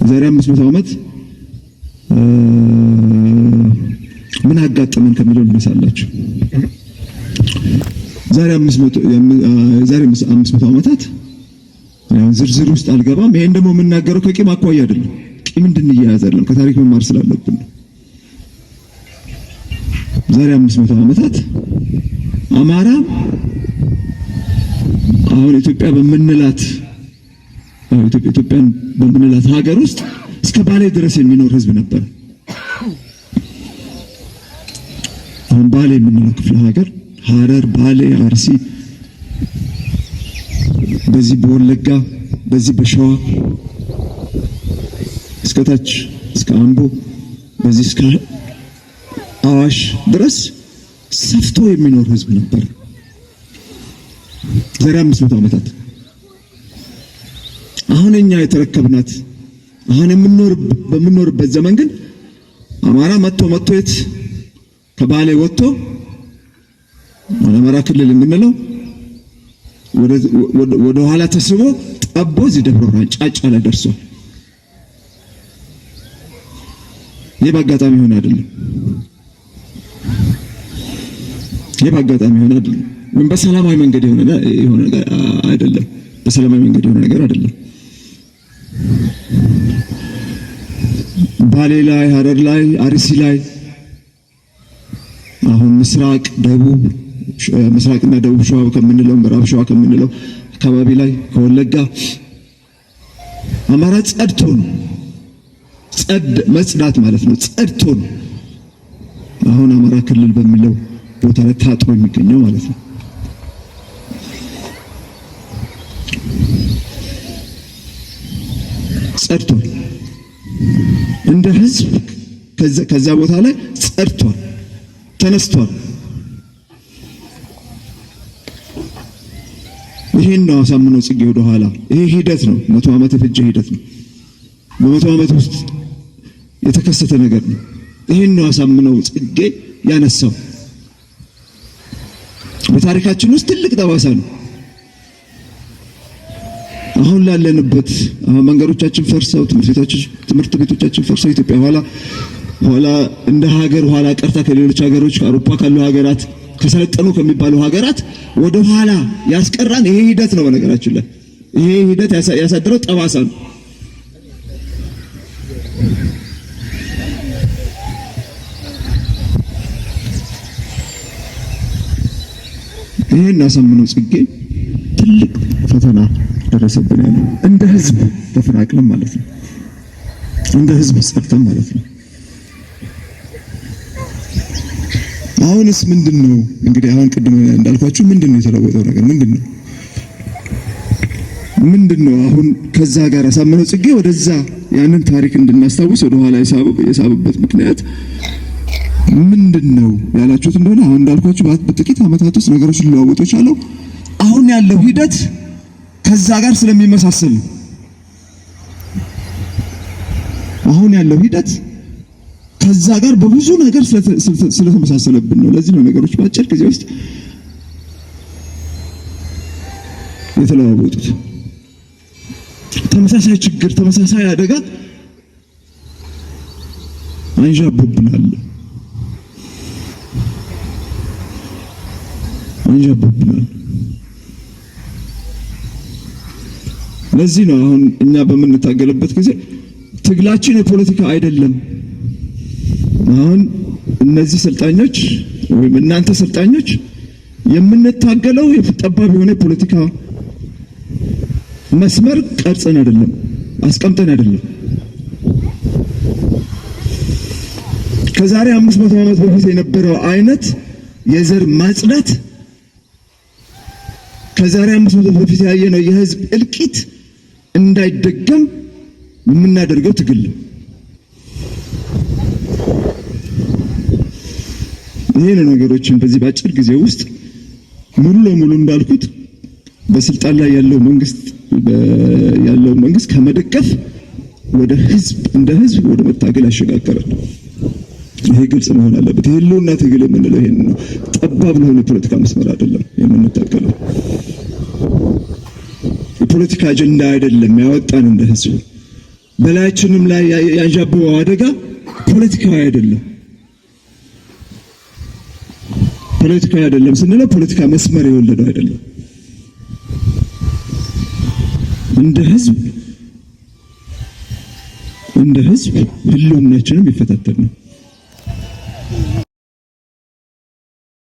ዛሬ 500 ዓመት ምን አጋጠመን ከሚለው ልነሳላችሁ። ዛሬ 500 ዓመታት ያው ዝርዝር ውስጥ አልገባም። ይሄን ደግሞ የምናገረው ከቂም አኳያ አይደለም። ቂም እንድንያያዝ አይደለም፣ ከታሪክ መማር ስላለብን ነው። ዛሬ 500 ዓመታት አማራ አሁን ኢትዮጵያን በምንላት ሀገር ውስጥ እስከ ባሌ ድረስ የሚኖር ህዝብ ነበር። አሁን ባሌ የምንለው ክፍለ ሀገር ሐረር፣ ባሌ፣ አርሲ፣ በዚህ በወለጋ፣ በዚህ በሸዋ እስከታች እስከ አምቦ፣ በዚህ እስከ አዋሽ ድረስ ሰፍቶ የሚኖር ህዝብ ነበር። ዛሬ 500 ዓመታት አሁን እኛ የተረከብናት አሁን በምንኖርበት ዘመን ግን አማራ መጥቶ የት ከባሌ ወጥቶ አማራ ክልል የምንለው ወደ ኋላ ተስቦ ጠቦ እዚህ ደብረ ብርሃን ጫጫ ላይ ደርሷል። ይህ በአጋጣሚ ሆነ አይደለም። ምን በሰላማዊ መንገድ የሆነ ነገር አይደለም። በሰላማዊ መንገድ የሆነ ነገር አይደለም። ባሌ ላይ፣ ሐረር ላይ፣ አርሲ ላይ አሁን ምስራቅና ደቡብ ሸዋ ከምንለው ምዕራብ ሸዋ ከምንለው አካባቢ ላይ ከወለጋ አማራ ጸድቶ ነው። መጽዳት ማለት ነው። ጸድቶ ነው አሁን አማራ ክልል በሚለው ቦታ ላይ ታጥሮ የሚገኘው ማለት ነው። ጸድቷል። እንደ ህዝብ ከዛ ቦታ ላይ ጸድቷል፣ ተነስቷል። ይሄን ነው አሳምነው ጽጌ ወደ ኋላ ይሄ ሂደት ነው። 100 ዓመት የፈጀ ሂደት ነው። በ100 ዓመት ውስጥ የተከሰተ ነገር ነው። ይሄን ነው አሳምነው ጽጌ ያነሳው። በታሪካችን ውስጥ ትልቅ ጠባሳ ነው። አሁን ላለንበት መንገዶቻችን ፈርሰው ትምህርት ቤቶቻችን ፈርሰው ኢትዮጵያ ኋላ እንደ ሀገር ኋላ ቀርታ ከሌሎች ሀገሮች ከአውሮፓ ካሉ ሀገራት ከሰለጠኑ ከሚባሉ ሀገራት ወደ ኋላ ያስቀራን ይሄ ሂደት ነው። በነገራችን ላይ ይሄ ሂደት ያሳደረው ጠባሳ ነው። ይሄን አሳምነው ጽጌ ትልቅ ፈተና ደረሰብን። ያለው እንደ ህዝብ ተፈናቅለን ማለት ነው። እንደ ህዝብ ጸድተን ማለት ነው። አሁንስ ምንድነው እንግዲህ አሁን ቅድም እንዳልኳችሁ ምንድነው የተለወጠው ነገር ምንድነው? አሁን ከዛ ጋር አሳምነው ጽጌ ወደዛ ያንን ታሪክ እንድናስታውስ ወደ ኋላ የሳበበት ምክንያት ምንድነው ያላችሁት እንደሆነ አሁን እንዳልኳችሁ በጥቂት ዓመታት ውስጥ ነገሮች ሊለዋወጡ ይችላሉ። አሁን ያለው ሂደት ከዛ ጋር ስለሚመሳሰል አሁን ያለው ሂደት ከዛ ጋር በብዙ ነገር ስለተመሳሰለብን ነው። ለዚህ ነው ነገሮች በአጭር ጊዜ ውስጥ የተለዋወጡት። ተመሳሳይ ችግር፣ ተመሳሳይ አደጋ አንዣቦብናል። ለዚህ ነው አሁን እኛ በምንታገልበት ጊዜ ትግላችን የፖለቲካ አይደለም። አሁን እነዚህ ሰልጣኞች ወይም እናንተ ሰልጣኞች የምንታገለው ጠባብ የሆነ ፖለቲካ መስመር ቀርጸን አይደለም፣ አስቀምጠን አይደለም። ከዛሬ 500 ዓመት በፊት የነበረው አይነት የዘር ማጽዳት ከዛሬ 500 በፊት ያየነው የህዝብ እልቂት እንዳይደገም የምናደርገው ትግል ነው። ይሄን ነገሮችን በዚህ ባጭር ጊዜ ውስጥ ሙሉ ለሙሉ እንዳልኩት በስልጣን ላይ ያለው መንግስት ከመደገፍ ወደ ህዝብ እንደ ህዝብ ወደ መታገል ያሸጋገራል። ይሄ ግልጽ መሆን አለበት። የህልውና ትግል የምንለው ይሄን ነው። ጠባብ ለሆነ ፖለቲካ መስመር አይደለም የምንታገለው። የፖለቲካ አጀንዳ አይደለም ያወጣን እንደ ህዝብ በላያችንም ላይ ያንዣበበው አደጋ ፖለቲካዊ አይደለም። ፖለቲካዊ አይደለም ስንለው ፖለቲካ መስመር የወለደው አይደለም። እንደ ህዝብ ህልውናችንም ይፈታተን ነው።